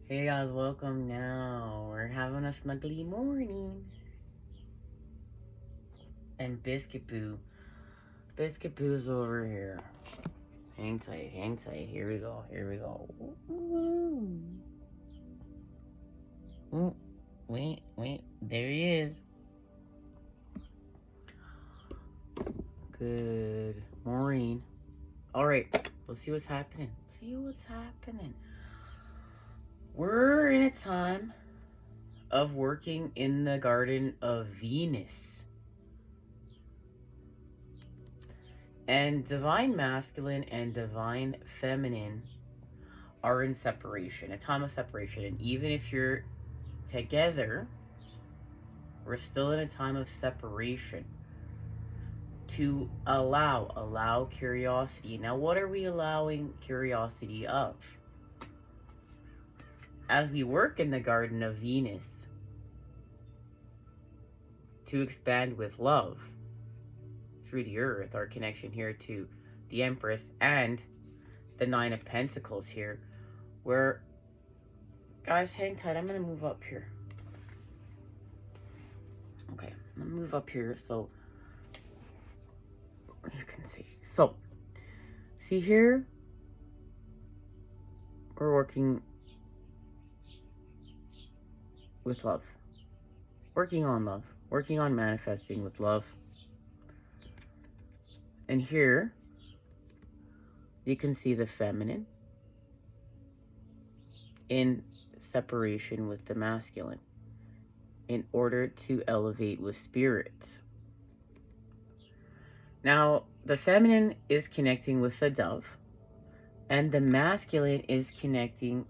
Hey guys, welcome now. We're having a snuggly morning. And Biscuit Boo. Biscuit Boo's over here. Hang tight, hang tight. Here we go, here we go. Ooh. Ooh. Wait. There he is. Good morning. Alright, let's see what's happening. We're in a time of working in the Garden of Venus. And divine masculine and divine feminine are in separation, a time of separation. And even if you're together, we're still in a time of separation to allow curiosity. Now, what are we allowing curiosity of? As we work in the Garden of Venus to expand with love through the earth, our connection here to the Empress and the Nine of Pentacles here, where, guys, hang tight, I'm gonna move up here. Okay, I'm gonna move up here so you can see. So, see here, we're working with love, working on love, working on manifesting with love. And here, you can see the feminine in separation with the masculine in order to elevate with spirit. Now, the feminine is connecting with the dove, and the masculine is connecting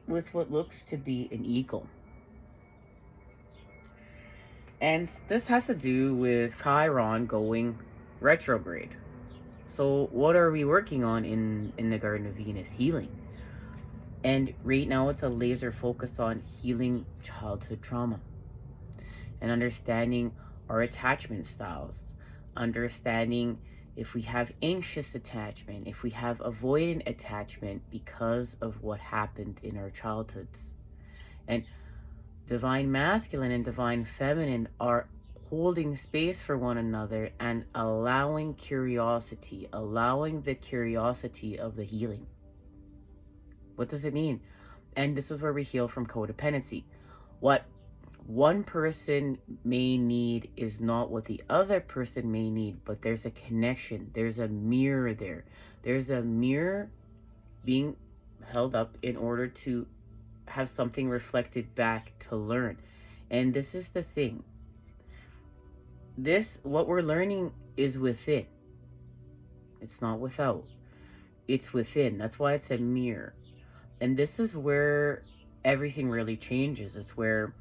with what looks to be an eagle. And this has to do with Chiron going retrograde. So what are we working on in the Garden of Venus? Healing. And right now it's a laser focus on healing childhood trauma and understanding our attachment styles, understanding if we have anxious attachment, if we have avoidant attachment because of what happened in our childhoods. And divine masculine and divine feminine are holding space for one another and allowing curiosity, allowing the curiosity of the healing. What does it mean? And this is where we heal from codependency. What one person may need is not what the other person may need, but there's a connection. There's a mirror there. There's a mirror being held up in order to have something reflected back to learn. And this is the thing. What we're learning is within. It's not without. It's within. That's why it's a mirror. And this is where everything really changes. It's where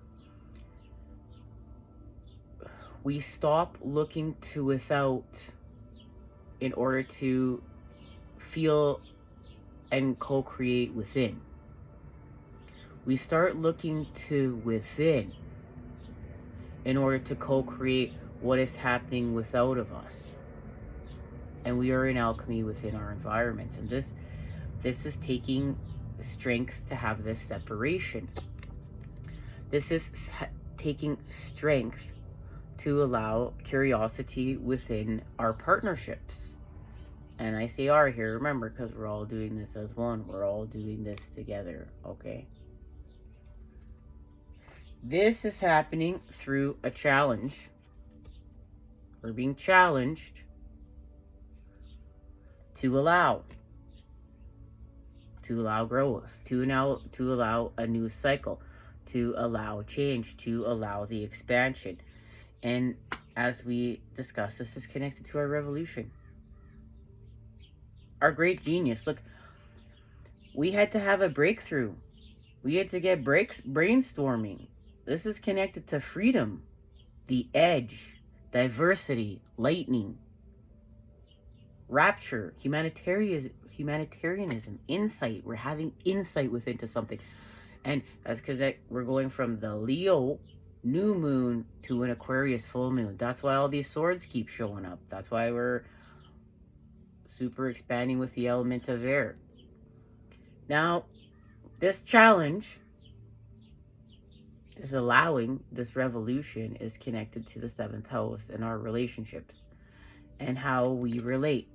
we stop looking to without in order to feel and co-create within. We start looking to within in order to co-create what is happening without of us. And we are in alchemy within our environments. And this is taking strength to have this separation. This is taking strength to allow curiosity within our partnerships. And I say "our" here, remember, because we're all doing this as one. We're all doing this together, okay? This is happening through a challenge. We're being challenged to allow growth, to allow a new cycle, to allow change, to allow the expansion. And as we discussed, this is connected to our revolution. Our great genius. Look, we had to have a breakthrough. We had to get brainstorming. This is connected to freedom, the edge, diversity, lightning, rapture, humanitarianism, insight. We're having insight within to something. And that's because we're going from the Leo new moon to an Aquarius full moon. That's why all these swords keep showing up. That's why we're super expanding with the element of air. Now, this challenge is allowing this revolution is connected to the seventh house and our relationships and how we relate.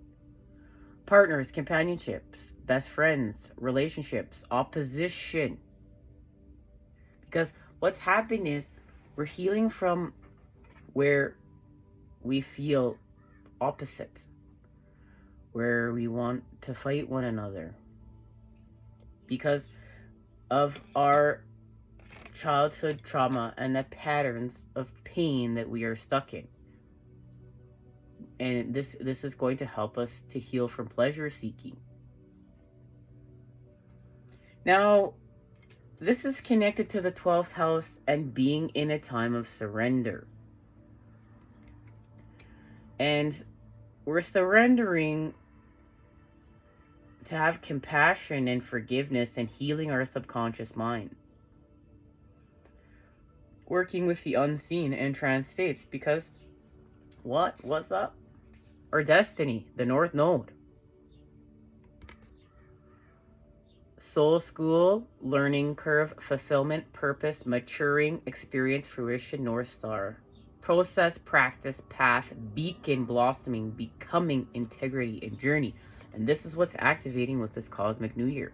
Partners, companionships, best friends, relationships, opposition. Because what's happened is we're healing from where we feel opposites, where we want to fight one another because of our childhood trauma and the patterns of pain that we are stuck in. And this is going to help us to heal from pleasure seeking. Now, this is connected to the 12th house and being in a time of surrender. And we're surrendering to have compassion and forgiveness and healing our subconscious mind. Working with the unseen and trance states because what's up? Our destiny, the North Node. Soul school, learning curve, fulfillment, purpose, maturing, experience, fruition, North Star. Process, practice, path, beacon, blossoming, becoming, integrity, and journey. And this is what's activating with this cosmic new year.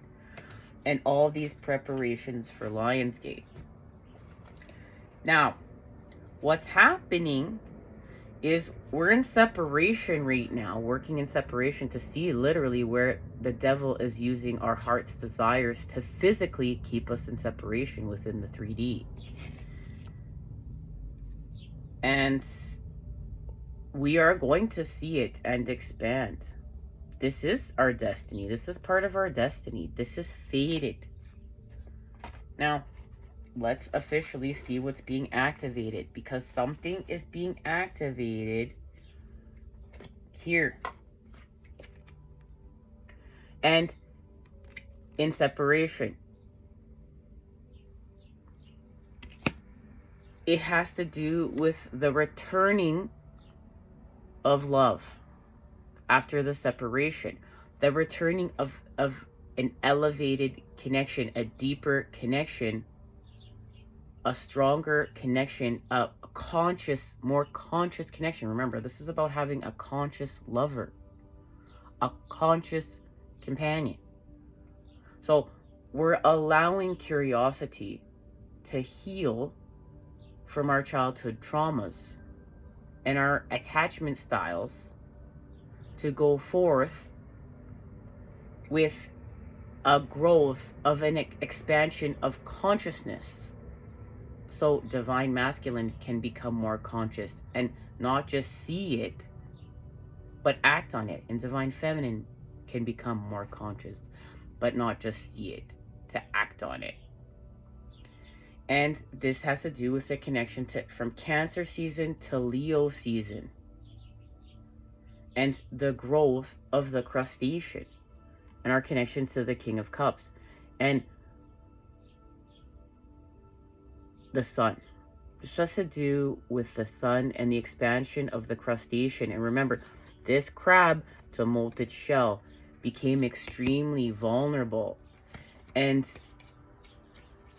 And all these preparations for Lionsgate. Now, what's happening is we're in separation right now, working in separation to see literally where the devil is using our heart's desires to physically keep us in separation within the 3D. And we are going to see it and expand. This is our destiny. This is part of our destiny. This is fated. Now, let's officially see what's being activated, because something is being activated here. And in separation. It has to do with the returning of love after the separation. The returning of an elevated connection, a deeper connection, a stronger connection, a conscious, more conscious connection. Remember, this is about having a conscious lover, a conscious companion. So we're allowing curiosity to heal from our childhood traumas and our attachment styles to go forth with a growth of an expansion of consciousness. So divine masculine can become more conscious and not just see it, but act on it. And divine feminine can become more conscious, but not just see it, to act on it. And this has to do with the connection to from Cancer season to Leo season. And the growth of the crustacean and our connection to the King of Cups and the sun. This has to do with the sun and the expansion of the crustacean. And remember, this crab to molted shell became extremely vulnerable. And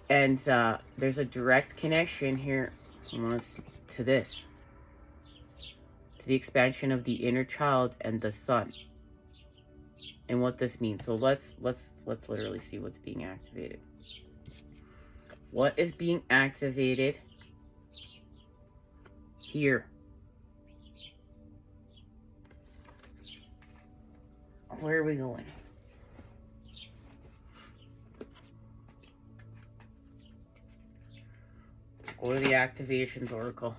there's a direct connection here to this, to the expansion of the inner child and the sun, and what this means. So let's literally see what's being activated. What is being activated here? Where are we going? Go to the activations oracle.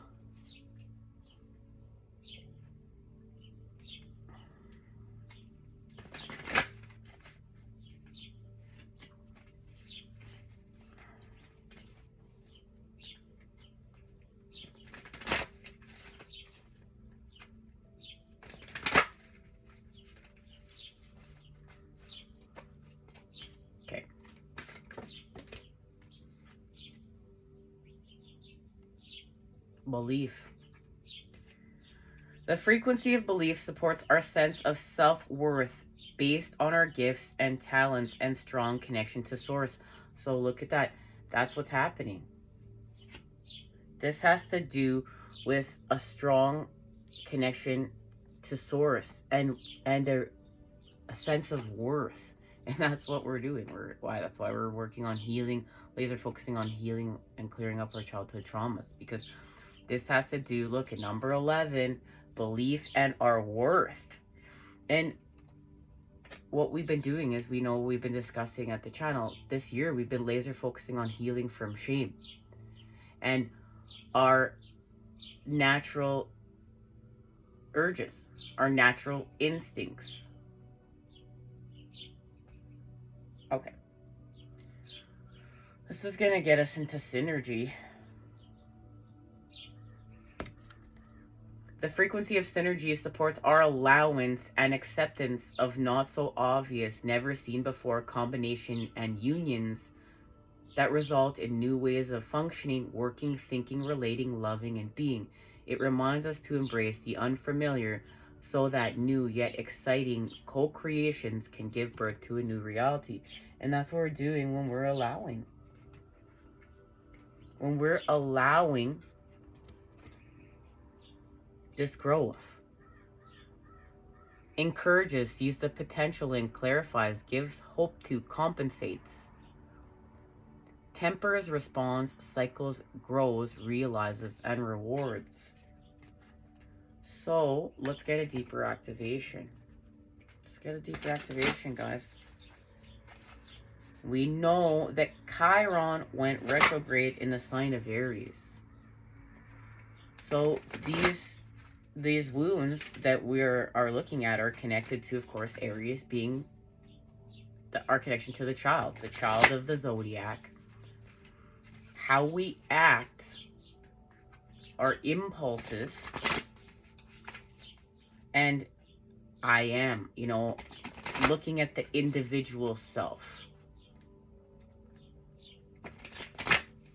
Okay. Belief. The frequency of belief supports our sense of self-worth based on our gifts and talents and strong connection to source. So look at that. That's what's happening. This has to do with a strong connection to source and a sense of worth. And that's what we're doing. That's why we're working on healing, laser focusing on healing and clearing up our childhood traumas. Because this has to do, look at number 11, belief and our worth. And what we've been doing is, we've been discussing at the channel this year, we've been laser focusing on healing from shame and our natural urges, our natural instincts. Okay. This is going to get us into synergy. The frequency of synergy supports our allowance and acceptance of not so obvious, never seen before combination and unions that result in new ways of functioning, working, thinking, relating, loving, and being. It reminds us to embrace the unfamiliar so that new yet exciting co-creations can give birth to a new reality. And that's what we're doing when we're allowing. When we're allowing this growth. Encourages, sees the potential in, clarifies, gives hope to, compensates. Tempers, responds, cycles, grows, realizes, and rewards. So, let's get a deeper activation. Let's get a deeper activation, guys. We know that Chiron went retrograde in the sign of Aries. So, these wounds that we are looking at are connected to, of course, Aries being our connection to the child of the zodiac. How we act, our impulses, and I am, looking at the individual self.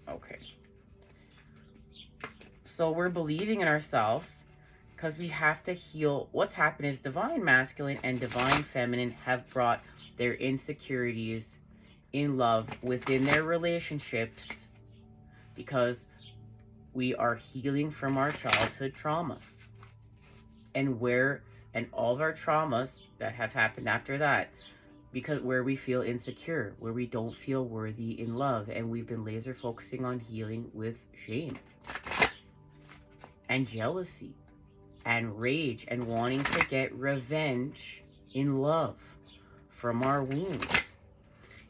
Okay. So we're believing in ourselves because we have to heal. What's happened is divine masculine and divine feminine have brought their insecurities in love within their relationships because we are healing from our childhood traumas. And all of our traumas that have happened after that, because where we feel insecure, where we don't feel worthy in love, and we've been laser focusing on healing with shame and jealousy and rage and wanting to get revenge in love from our wounds.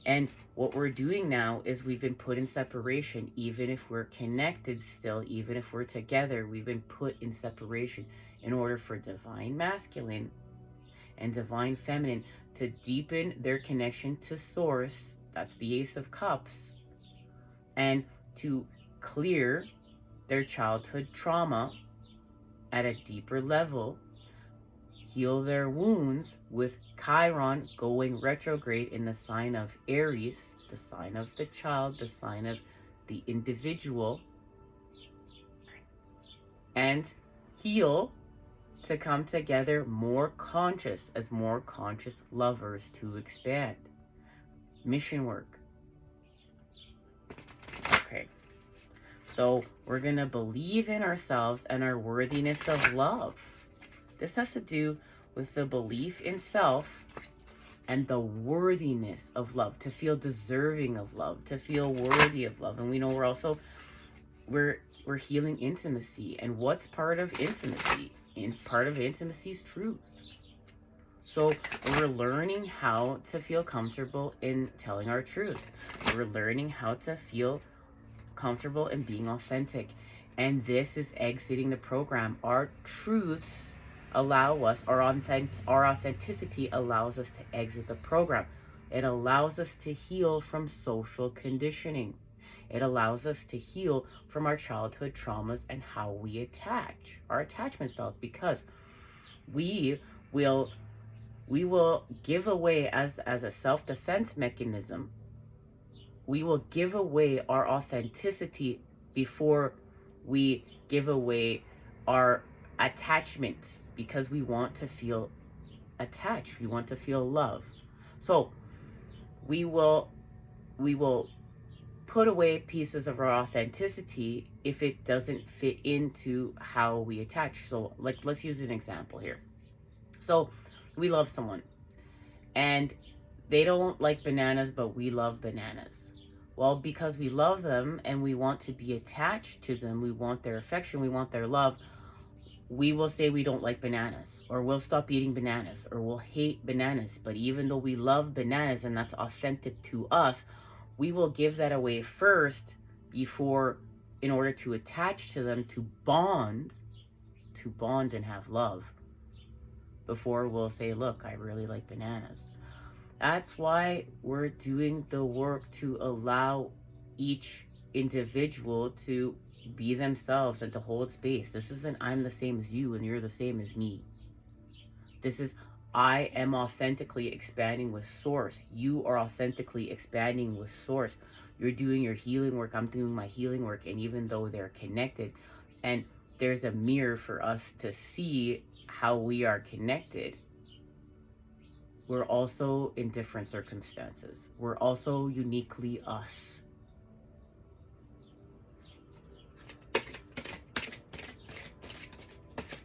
And what we're doing now is we've been put in separation. Even if we're connected still, even if we're together, we've been put in separation in order for divine masculine and divine feminine to deepen their connection to source. That's the Ace of Cups. And to clear their childhood trauma at a deeper level, heal their wounds with Chiron going retrograde in the sign of Aries, the sign of the child, the sign of the individual, and heal to come together more conscious, as more conscious lovers to expand. Mission work. Okay. So we're going to believe in ourselves and our worthiness of love. This has to do with the belief in self and the worthiness of love, to feel deserving of love, to feel worthy of love. And we know we're healing intimacy. And what's part of intimacy? Part of intimacy is truth. So we're learning how to feel comfortable in telling our truth. We're learning how to feel comfortable in being authentic. And this is exiting the program. Our truths allow us, our authenticity allows us to exit the program. It allows us to heal from social conditioning. It allows us to heal from our childhood traumas and how we attach, our attachment styles, because we will give away, as a self-defense mechanism, we will give away our authenticity before we give away our attachment, because we want to feel attached. We want to feel love. So we will put away pieces of our authenticity if it doesn't fit into how we attach. So like, let's use an example here. So we love someone and they don't like bananas, but we love bananas. Well, because we love them and we want to be attached to them, we want their affection, we want their love, we will say we don't like bananas, or we'll stop eating bananas, or we'll hate bananas. But even though we love bananas and that's authentic to us, we will give that away first before, in order to attach to them, to bond and have love, before we'll say, look, I really like bananas. That's why we're doing the work to allow each individual to be themselves and to hold space. This isn't I'm the same as you and you're the same as me. This is I am authentically expanding with source. You are authentically expanding with source. You're doing your healing work. I'm doing my healing work. And even though they're connected, and there's a mirror for us to see how we are connected, we're also in different circumstances. We're also uniquely us.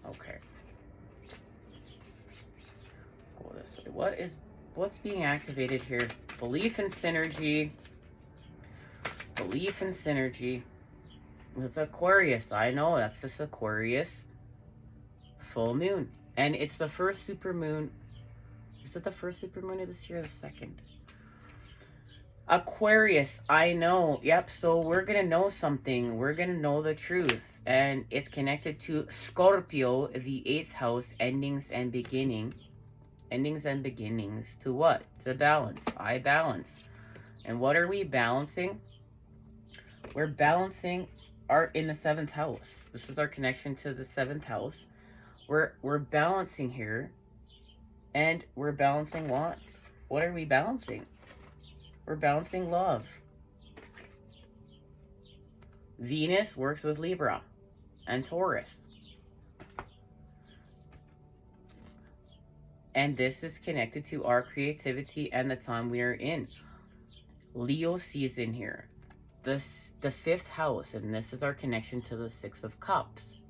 Okay. Go this way. What's being activated here? Belief in synergy. Belief in synergy with Aquarius. I know that's this Aquarius full moon. And it's the first super moon. Is it the first super moon of this year or the second? Aquarius, I know. Yep, so we're going to know something. We're going to know the truth. And it's connected to Scorpio, the 8th house, endings and beginning. Endings and beginnings to what? To balance. I balance. And what are we balancing? We're balancing in the 7th house. This is our connection to the 7th house. We're balancing here. And we're balancing what? What are we balancing? We're balancing love. Venus works with Libra and Taurus. And this is connected to our creativity and the time we are in. Leo season here. The 5th house, and this is our connection to the 6 of Cups.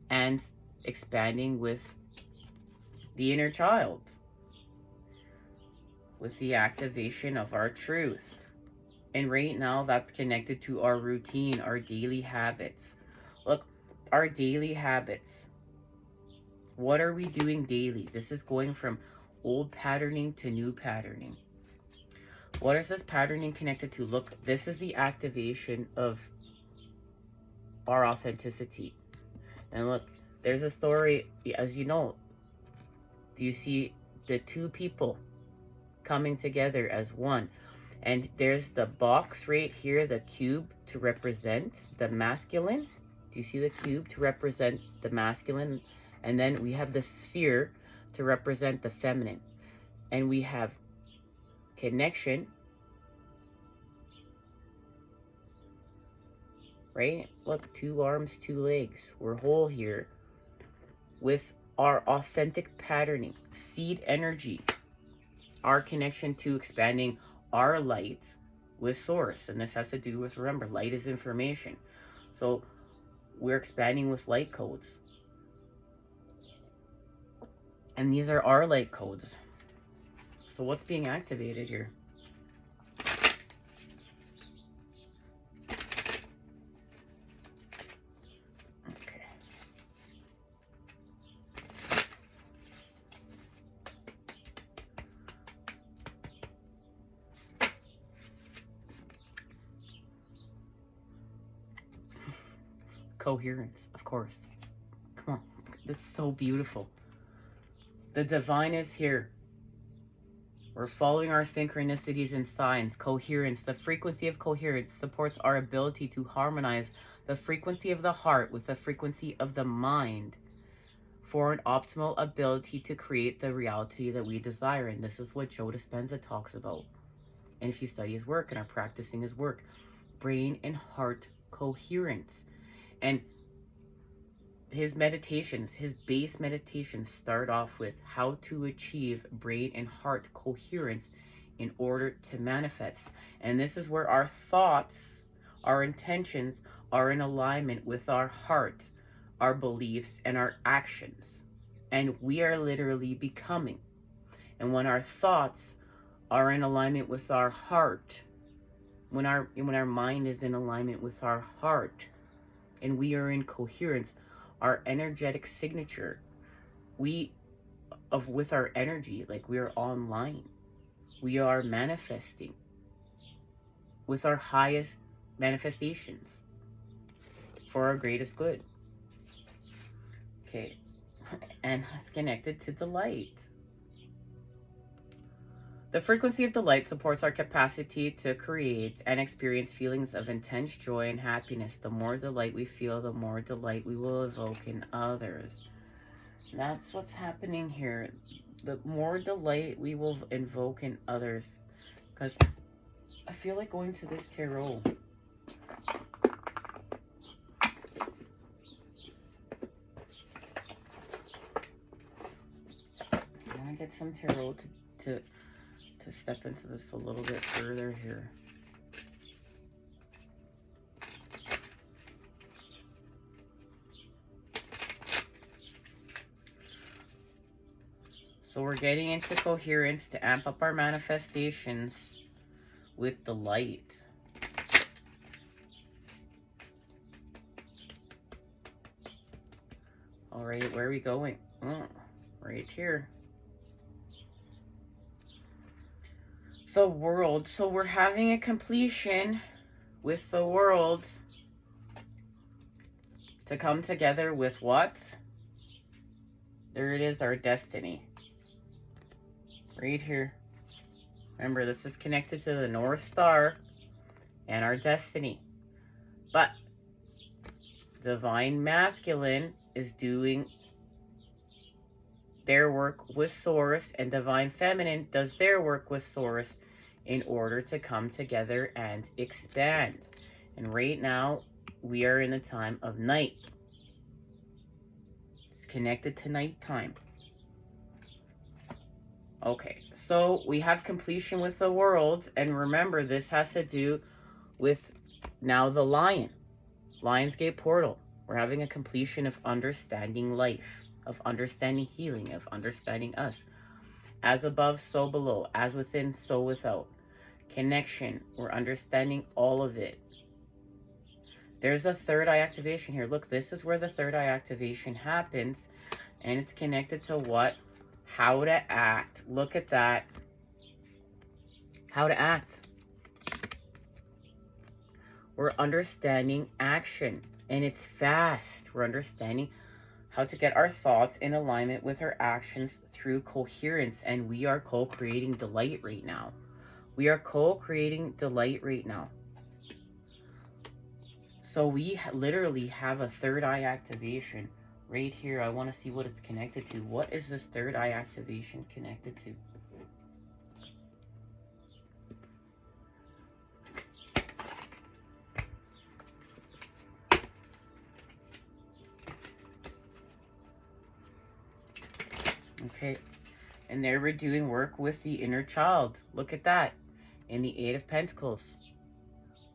And expanding with the inner child, with the activation of our truth. And right now that's connected to our routine, our daily habits. Look, our daily habits. What are we doing daily? This is going from old patterning to new patterning. What is this patterning connected to? Look, this is the activation of our authenticity. And look, there's a story, as you know, do you see the two people coming together as one? And there's the box right here, the cube, to represent the masculine. Do you see the cube to represent the masculine? And then we have the sphere to represent the feminine. And we have connection. Right? Look, 2 arms, 2 legs. We're whole here with our authentic patterning, seed energy, our connection to expanding our light with source. And this has to do with, remember, light is information. So we're expanding with light codes. And these are our light codes. So what's being activated here? Coherence, of course. Come on, that's so beautiful. The divine is here. We're following our synchronicities and signs. Coherence, the frequency of coherence supports our ability to harmonize the frequency of the heart with the frequency of the mind for an optimal ability to create the reality that we desire. And this is what Joe Dispenza talks about. And if you study his work and are practicing his work, brain and heart coherence. And his meditations, his base meditations start off with how to achieve brain and heart coherence in order to manifest. And this is where our thoughts, our intentions are in alignment with our heart, our beliefs, and our actions. And we are literally becoming. And when our thoughts are in alignment with our heart, when our mind is in alignment with our heart, and we are in coherence, our energetic signature, with our energy, like we are online, we are manifesting with our highest manifestations for our greatest good. Okay, and it's connected to the light. The frequency of the light supports our capacity to create and experience feelings of intense joy and happiness. The more delight we feel, the more delight we will evoke in others. That's what's happening here. The more delight we will invoke in others. Because I feel like going to this tarot. I want to get some tarot to step into this a little bit further here. So we're getting into coherence to amp up our manifestations with the light. All right, where are we going? Oh, right here. The world. So we're having a completion with the world to come together with what? There it is, our destiny. Right here. Remember, this is connected to the North Star and our destiny. But Divine Masculine is doing their work with Source, and Divine Feminine does their work with Source in order to come together and expand. And right now, we are in the time of night. It's connected to nighttime. Okay, so we have completion with the world, and remember, this has to do with now the lion. Lionsgate portal. We're having a completion of understanding life, of understanding healing, of understanding us. As above, so below. As within, so without. Connection. We're understanding all of it. There's a third eye activation here. Look, this is where the third eye activation happens. And it's connected to what? How to act. Look at that. How to act. We're understanding action. And it's fast. We're understanding how to get our thoughts in alignment with our actions through coherence. And we are co-creating delight right now. We are co-creating delight right now. So we literally have a third eye activation right here. I want to see what it's connected to. What is this third eye activation connected to? Okay, and there we're doing work with the inner child. Look at that. In the Eight of Pentacles.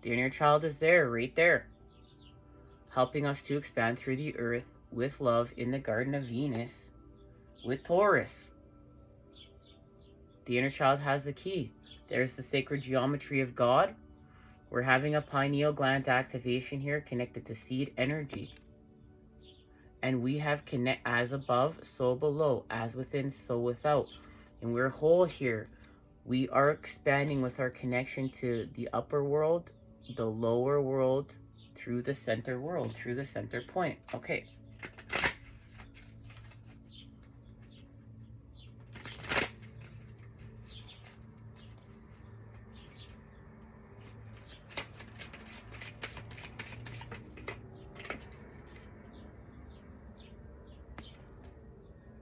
The inner child is there, right there. Helping us to expand through the earth with love in the Garden of Venus with Taurus. The inner child has the key. There's the sacred geometry of God. We're having a pineal gland activation here connected to seed energy. And we have connect as above, so below, as within, so without. And we're whole here. We are expanding with our connection to the upper world, the lower world, through the center world, through the center point. Okay.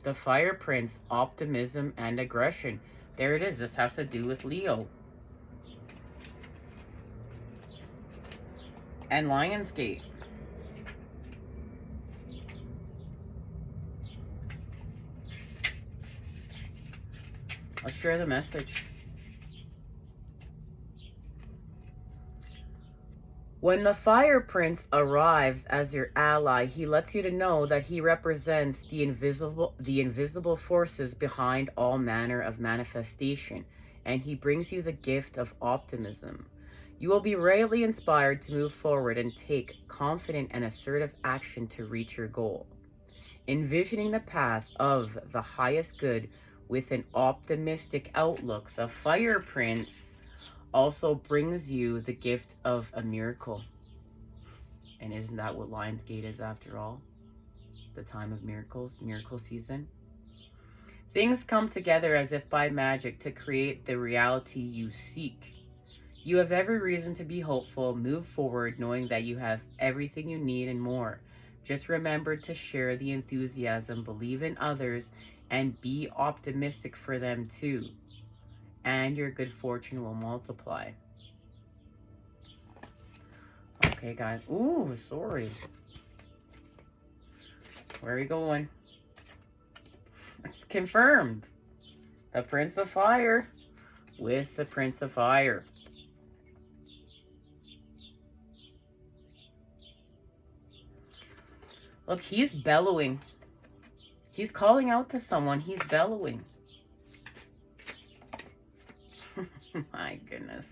The Fire Prince, optimism and aggression. There it is. This has to do with Leo. And Lionsgate. Let's share the message. When the Fire Prince arrives as your ally, he lets you to know that he represents the invisible forces behind all manner of manifestation, and he brings you the gift of optimism. You will be rarely inspired to move forward and take confident and assertive action to reach your goal. Envisioning the path of the highest good with an optimistic outlook, the Fire Prince also brings you the gift of a miracle. And isn't that what Lionsgate is after all? The time of miracles, miracle season. Things come together as if by magic to create the reality you seek. You have every reason to be hopeful. Move forward knowing that you have everything you need and more. Just remember to share the enthusiasm, believe in others, and be optimistic for them too. And your good fortune will multiply. Okay, guys. Ooh, sorry. Where are we going? It's confirmed. The Prince of Fire with the Prince of Fire. Look, he's bellowing. He's calling out to someone. He's bellowing. My goodness.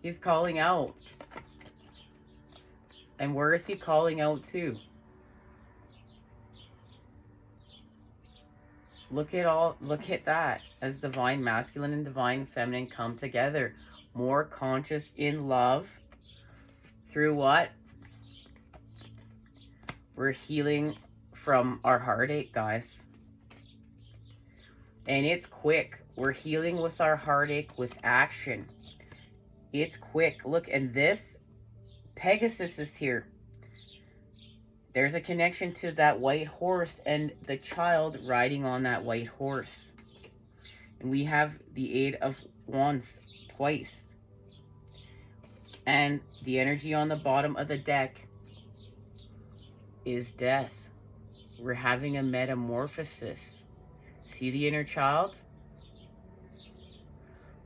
He's calling out. And where is he calling out to? Look at that. As divine masculine and divine feminine come together. More conscious in love. Through what? We're healing from our heartache, guys. And it's quick. We're healing with our heartache with action. It's quick. Look, and this Pegasus is here. There's a connection to that white horse and the child riding on that white horse. And we have the Eight of Wands twice. And the energy on the bottom of the deck is death. We're having a metamorphosis. See the inner child?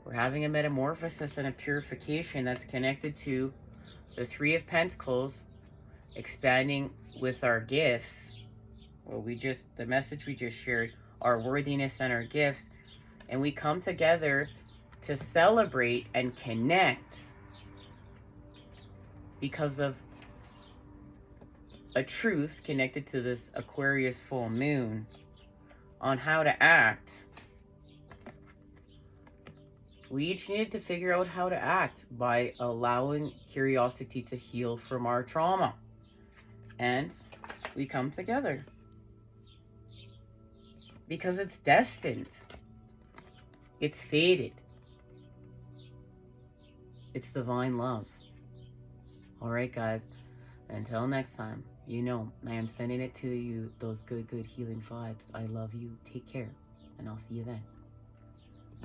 We're having a metamorphosis and a purification that's connected to the Three of Pentacles, expanding with our gifts. Well, the message we just shared, our worthiness and our gifts. And we come together to celebrate and connect because of a truth connected to this Aquarius full moon on how to act. We each need to figure out how to act by allowing curiosity to heal from our trauma. And we come together. Because it's destined. It's fated. It's divine love. Alright, guys. Until next time, you know, I am sending it to you, those good healing vibes. I love you. Take care. And I'll see you then.